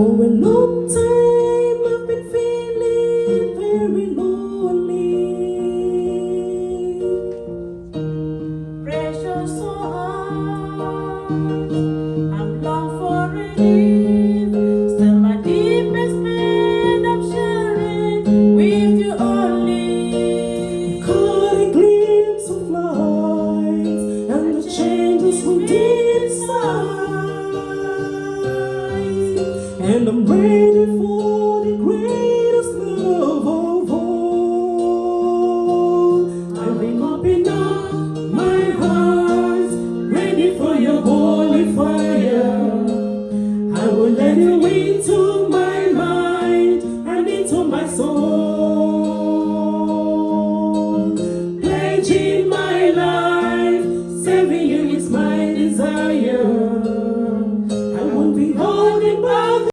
For a long time I've been feeling very lonely. Pressure so hard, I'm long for relief. Still my deepest pain I'm sharing with you only. Caught a glimpse of light and the changes within inside. And I'm ready for